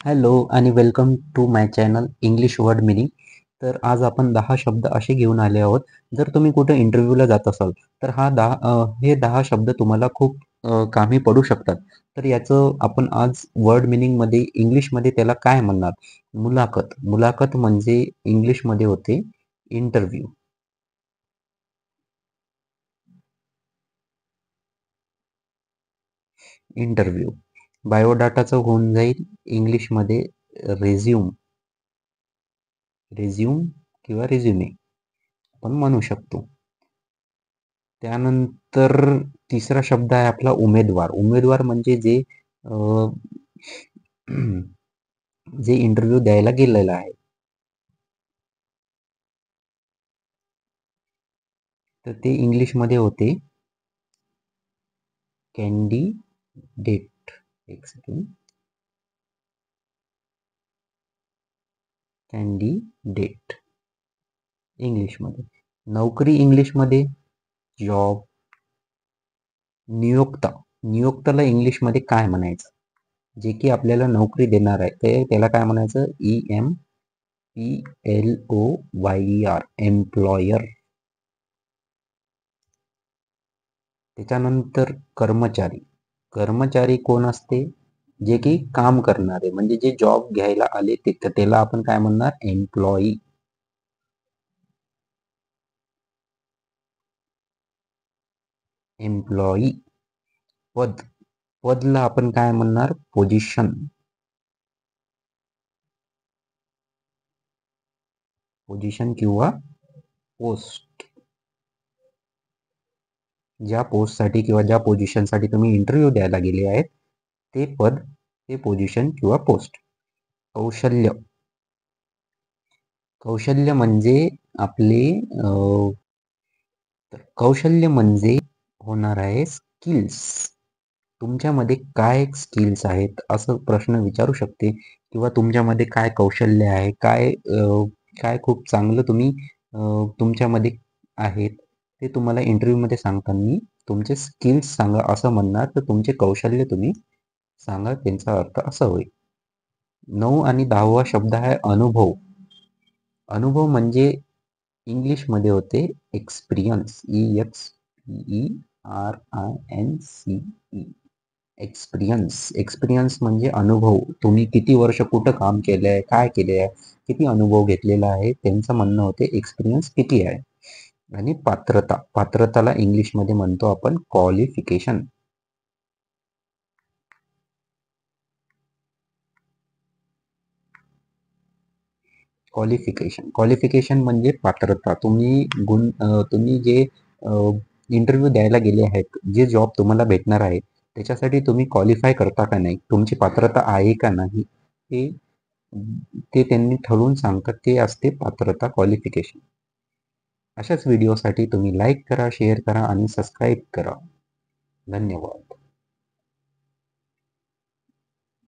Hello आणि welcome to my channel English word meaning. तर आज आपण 10 शब्द असे घेऊन आले आहोत. जर तुम्ही कुठे इंटरव्ह्यूला जात असाल तर हे 10 शब्द तुम्हाला खूप कामी पडू शकतात. तर याचं आपण आज वर्ड मीनिंगमध्ये इंग्लिशमध्ये त्याला काय म्हणणार? मुलाखत. मुलाखत म्हणजे इंग्लिशमध्ये होते इंटरव्ह्यू. इंटरव्ह्यू. बायोडाटाचं होऊन जाईल इंग्लिशमध्ये रिझ्यूम. रिझ्यूम किंवा रिझ्युमे आपण म्हणू शकतो. त्यानंतर तिसरा शब्द आहे आपला उमेदवार. उमेदवार म्हणजे अ, जे इंटरव्ह्यू द्यायला गेलेलं आहे. तर ते इंग्लिशमध्ये होते कॅन्डिडेट. एक सेकंड. कॅन्डिडेट इंग्लिशमध्ये. नोकरी इंग्लिशमध्ये जॉब. नियोक्ता. नियोक्ताला इंग्लिशमध्ये काय म्हणायचं? जे की आपल्याला नोकरी देणार आहे ते त्याला काय म्हणायचं? EMPLOYER. एम्प्लॉयर. त्याच्यानंतर कर्मचारी. कर्मचारी कोण असते? जे की काम करणारे म्हणजे जे जॉब घ्यायला आले ते त्याला आपण काय म्हणणार? एम्प्लॉई. एम्प्लॉई. पद. पदला आपण काय म्हणणार? पोझिशन. पोझिशन किंवा पोस्ट. ज्या पोस्टसाठी किंवा ज्या पोझिशनसाठी तुम्ही इंटरव्ह्यू द्यायला गेले आहेत ते पद, ते पोझिशन किंवा पोस्ट. कौशल्य. कौशल्य म्हणजे आपले कौशल्य म्हणजे होणार आहे स्किल्स. तुमच्यामध्ये काय स्किल्स आहेत असं प्रश्न विचारू शकते किंवा तुमच्यामध्ये काय कौशल्य आहे, काय खूप चांगलं तुम्ही तुमच्यामध्ये आहेत ते तुम्हाला इंटरव्ह्यूमध्ये सांगताना तुमचे स्किल्स सांगा असं म्हणणार, तर तुमचे कौशल्य तुम्ही सांगा, त्यांचा अर्थ असा होईल. 9 आणि 10वा शब्द आहे अनुभव. अनुभव म्हणजे इंग्लिशमध्ये होते एक्सपिरियन्स. EXPERINCE. एक्सपिरियन्स. एक्सपिरियन्स म्हणजे अनुभव. तुम्ही किती वर्ष कुठं काम केलंय, काय केलंय, किती अनुभव घेतलेला आहे, त्यांचं म्हणणं होते एक्सपिरियन्स किती आहे. आणि पात्रता. पात्रताला इंग्लिशमध्ये म्हणतो आपण क्वालिफिकेशन. क्वालिफिकेशन. क्वालिफिकेशन म्हणजे पात्रता. तुम्ही जे इंटरव्ह्यू द्यायला गेले आहेत, जे जॉब तुम्हाला भेटणार आहे, त्याच्यासाठी तुम्ही क्वालिफाय करता का नाही? तुमची पात्रता आहे का नाही? ते ते त्यांनी ठरवून सांगतात. ते असते पात्रता, क्वालिफिकेशन. अशाच व्हिडिओसाठी तुम्ही लाईक करा, शेअर करा आणि सबस्क्राईब करा. धन्यवाद.